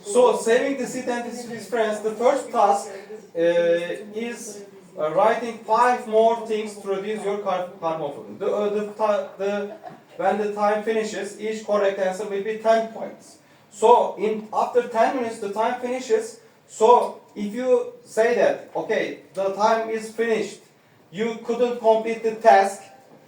So, saving the seat and his friends, the first task is writing 5 more things to reduce your carbon footprint. When the time finishes, each correct answer will be 10 points. So, after 10 minutes, the time finishes. So, if you say that, okay, the time is finished, you couldn't complete the task,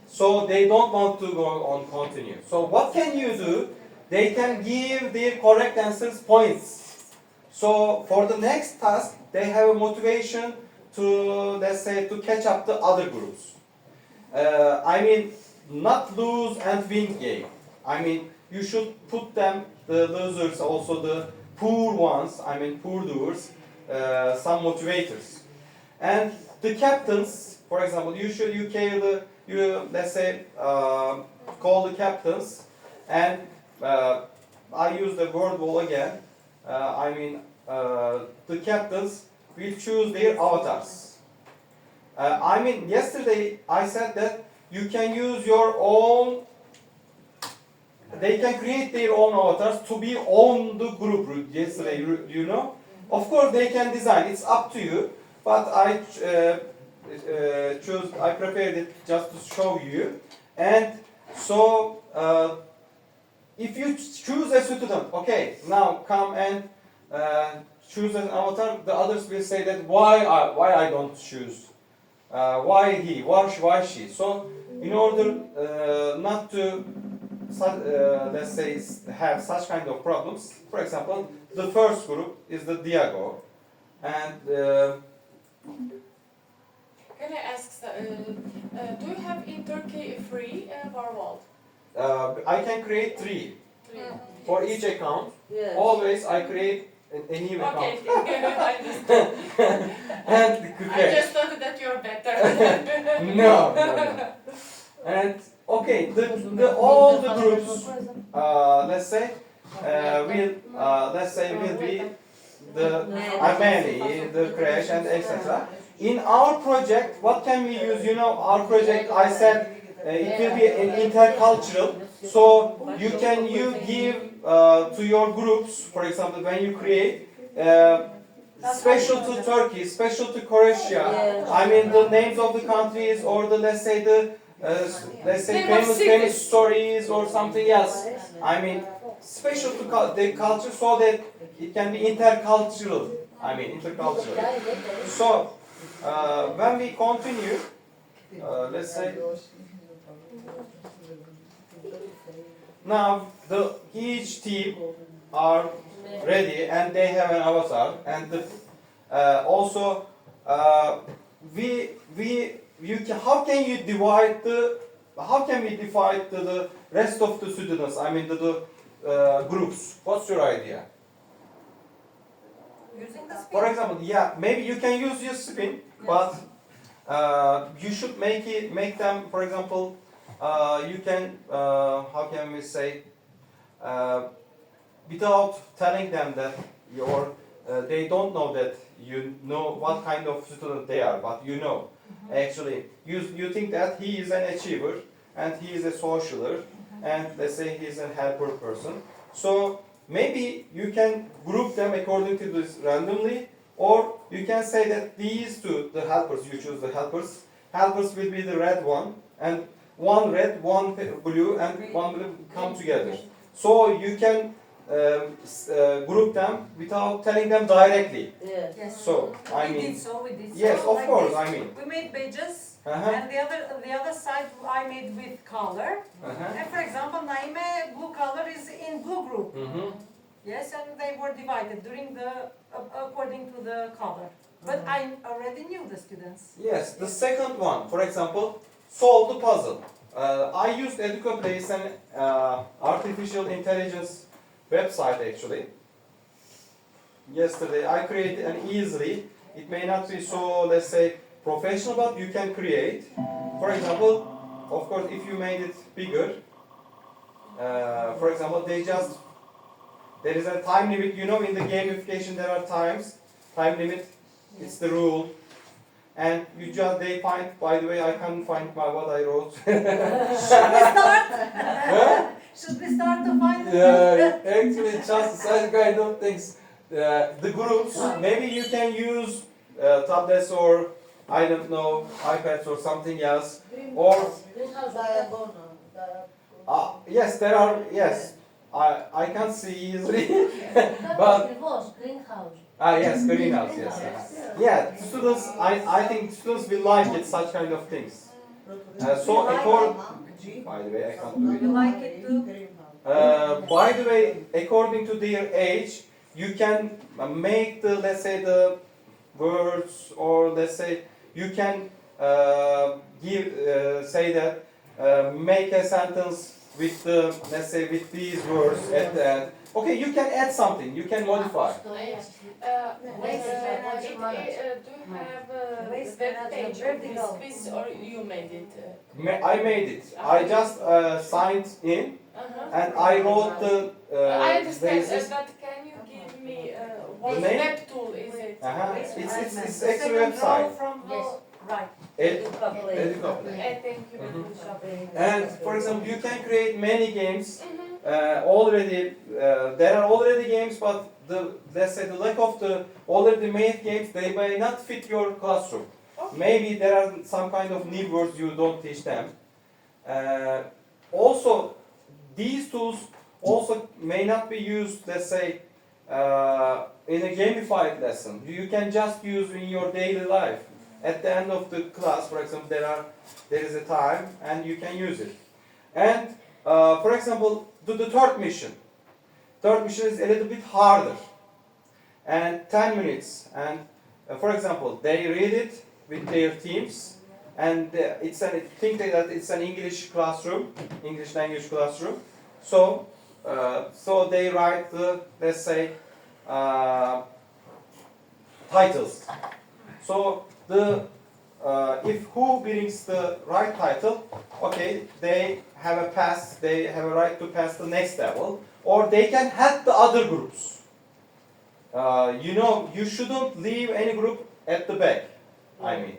so they don't want to go on continue. So, what can you do? They can give their correct answers points. So, for the next task, they have a motivation to, let's say, to catch up the other groups. I mean, not lose and win game. I mean, you should put them, the losers, also the poor ones, I mean poor doers, some motivators. And the captains, for example, let's say, call the captains, and I use the word wall again. The captains will choose their avatars. Yesterday I said that you can use your own, they can create their own avatars to be on the group yesterday, you know. Of course they can design, it's up to you, but I prepared it just to show you. And so, if you choose a student, okay, now come and choose an avatar, the others will say that why I don't choose, why he, why she. So, in order not to, let's say, have such kind of problems, for example, the first group is the Diago, and can I ask, do you have in Turkey a free war wall? I can create 3 for each account. Yes. Always I create a new account. Okay, I understand. And I just thought that you're better. no. And okay, all the groups, let's say, will be the Armeni, the Crash, and etc. In our project, what can we use? You know, our project, I said, it will be an intercultural. So you give to your groups, for example, when you create, special to Turkey, special to Croatia. I mean the names of the countries, or the let's say famous stories or something else. I mean special to the culture, so that it can be intercultural. I mean intercultural. So when we continue, let's say. Now each team are ready and they have an avatar, and also how can we divide the rest of the students? I mean the groups. What's your idea? Using the spin. For example, yeah, maybe you can use your spin, but you should make them. For example, you can how can we say, without telling them that they don't know that you know what kind of student they are, but you know. Actually, you think that he is an achiever and he is a socialer, and let's say he is a helper person. So maybe you can group them according to this randomly, or you can say that these two, the helpers, you choose the helpers. Helpers will be the red one, and one red, one blue, and one blue come together. So you can group them without telling them directly. Yes. Yes. So We did so. yes, of like course. this. I mean, We made badges, uh-huh, and the other side I made with color. uh-huh, And for example, Naime blue color is in blue group. mm-hmm. Yes, and they were divided according to the color. But I already knew the students. Yes, the second one, for example, solve the puzzle. I used EducaPlace, an artificial intelligence website actually. Yesterday I created an easily. It may not be so, let's say, professional, but you can create. For example, of course, if you made it bigger, for example, there is a time limit. You know, in the gamification there are time limit. It's the rule. and you just they find. By the way, I can't find what I wrote. Should we start? Should we start to find it? Actually, just such kind of things. The groups. Maybe you can use tablets or I don't know iPads or something else. Or yes, there are yes. I can't see easily, but greenhouse. yes, greenhouse. Yes, yeah. Students, I think students will like it. Such kind of things. So by the way, I can't do it. You like it too? By the way, according to their age, you can make the, let's say, the words, or let's say, you can say that, make a sentence with the, let's say, with these words at the end. Okay, you can add something, you can modify. Do you have Waste web management, page vertical. with this or you made it? I made it. I just signed in and I wrote the I understand, basis. but can you give me what name? web tool is it? It's The extra second row website. from the right. Educable. Thank you very much. And for example, you can create many games. Already, there are already games, but let's say the lack of the already made games, they may not fit your classroom. Maybe there are some kind of new words you don't teach them. Also, these tools also may not be used, let's say, in a gamified lesson. You can just use in your daily life. At the end of the class, for example, there is a time and you can use it. And for example, the third mission. Third mission is a little bit harder. And 10 minutes. And for example, they read it with their teams. And think that it's an English classroom, English language classroom. So they write the, let's say, titles. So if who brings the right title, okay, they have a pass, they have a right to pass the next level, or they can help the other groups. You shouldn't leave any group at the back, I mean.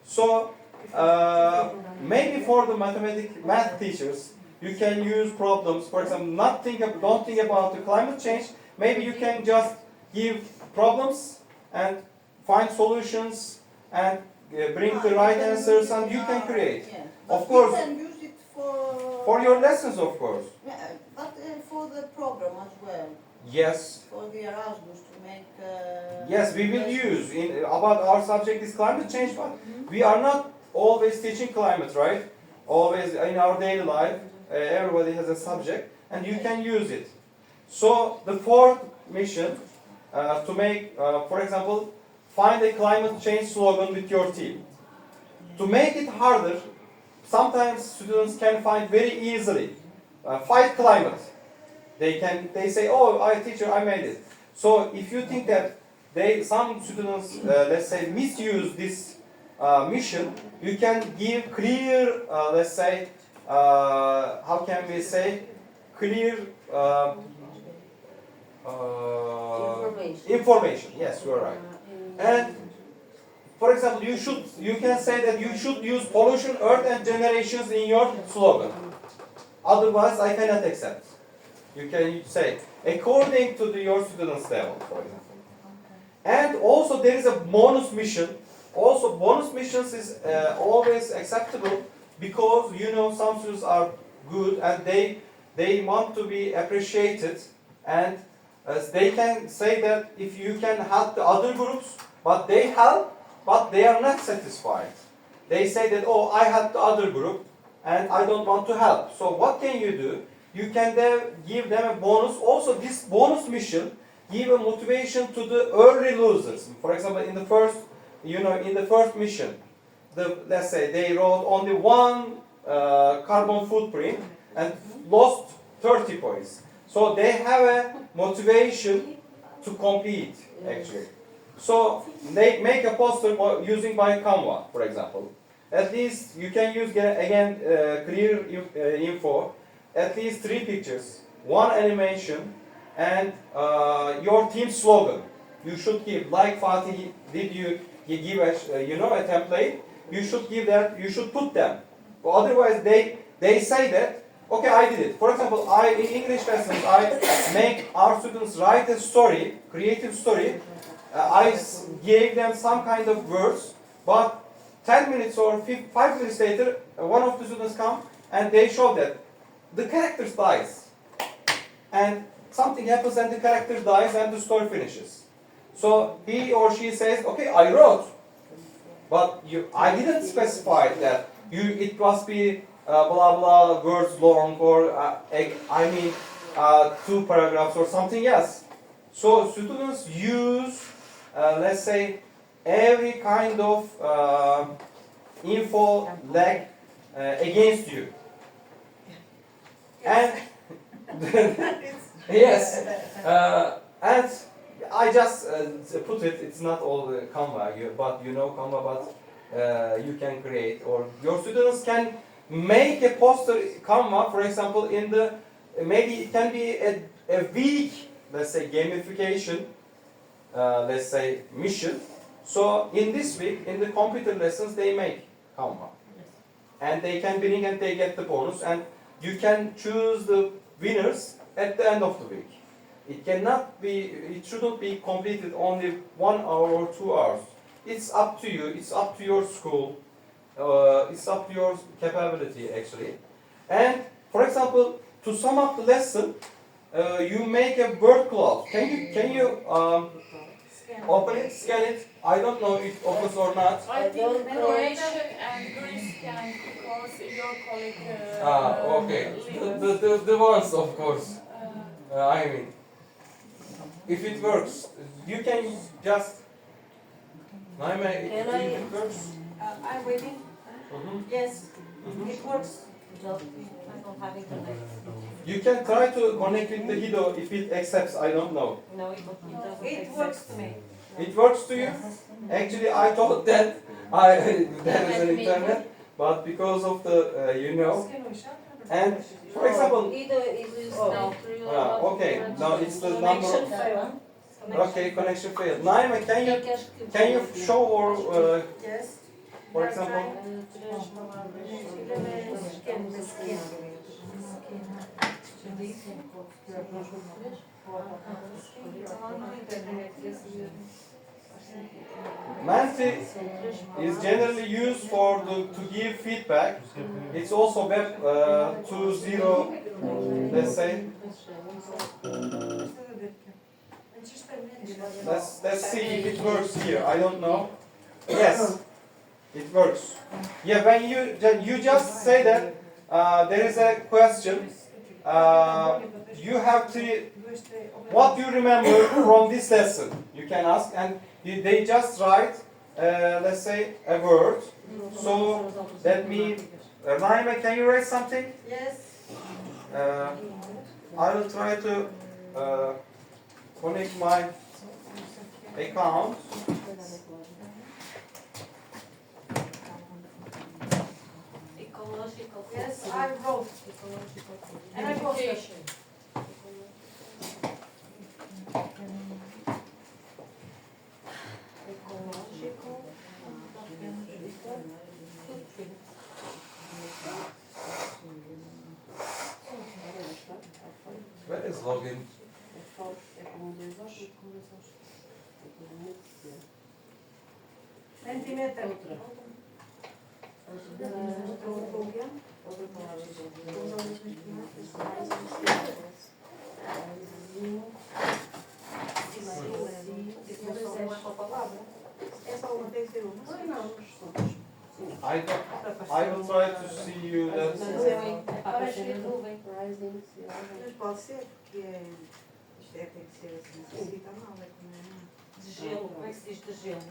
So, maybe for the math teachers, you can use problems, for example, don't think about the climate change, maybe you can just give problems and find solutions and bring the right answers and you can create. Yeah. Of course. You can use it For your lessons, of course. Yeah, but for the program as well. Yes. For the Erasmus to make. Yes, we will use about our subject is climate change, but we are not always teaching climate, right? Always in our daily life, everybody has a subject, and you can use it. So the fourth mission to make, for example, find a climate change slogan with your team. To make it harder, sometimes students can find very easily. Fight climate. They say, oh, teacher, I made it. So if you think that some students, let's say, misuse this mission, you can give clear, let's say, how can we say, clear information. Yes, you are right. And for example, you can say that you should use pollution, earth, and generations in your slogan. Otherwise, I cannot accept. You can say according to your students' level, for example. And also there is a bonus mission. Also, bonus missions is always acceptable because some students are good and they want to be appreciated, and they can say that if you can help the other groups, but they help, but they are not satisfied. They say that, oh, I helped the other group and I don't want to help. So what can you do? You can give them a bonus. Also, this bonus mission give a motivation to the early losers. For example, in the first mission, let's say they wrote only one carbon footprint and lost 30 points. So they have a motivation to compete, actually. So they make a poster using by Canva, for example. At least you can use, again, clear info. At least 3 pictures, 1 animation, and your team slogan. You should give, like Fatih did you give a template, you should give that, you should put them. Or otherwise they say that, okay, I did it. For example, in English lessons, I make our students write a story, creative story. I gave them some kind of words, but 10 minutes or 5 minutes later, one of the students come and they show that the character dies. And something happens and the character dies and the story finishes. So he or she says, okay, I wrote, but I didn't specify that it must be blah blah words long or 2 paragraphs or something else. So students use, let's say, every kind of info lag against you. And yes, and I just put it. It's not all Canva, but you know Canva, but you can create, or your students can make a poster Canva, for example, maybe it can be a week, let's say, gamification, let's say, mission. So in this week, in the computer lessons, they make Canva. And they can bring and they get the bonus, and you can choose the winners at the end of the week. It shouldn't be completed only 1 hour or 2 hours. It's up to you, it's up to your school, it's up to your capability actually. And for example, to sum up the lesson, you make a word cloud. Can you open it, scan it? I don't know if it opens or not. I think Croatian and Greece can, because your colleague. Okay. The ones, of course. I mean, if it works, you can just. Naime, it works. I'm waiting. Yes, Mhm. it works. I don't have internet. You can try to connect with the Hido if it accepts. I don't know. No, it doesn't. It works to me. It works to you? Actually, I thought that there is an internet, but because of the and for example, okay, now it's the number. Okay, connection failed. Naima, can you show or Yes. for example? Menti is generally used to give feedback. It's also web 2.0, let's say. Let's see if it works here. I don't know. Yes, it works. Yeah, when you just say that there is a question. You have to. What do you remember from this lesson? You can ask, and they just write, let's say, a word. So let me, Naima, can you write something? Yes. I will try to connect my account. Yes, I wrote. And I posted. Where is login? Centimeter. I will try to see you that. Mas pode ser, porque isto tem que ser assim, se fica mal, é como é. De gelo, como é que se diz de gelo?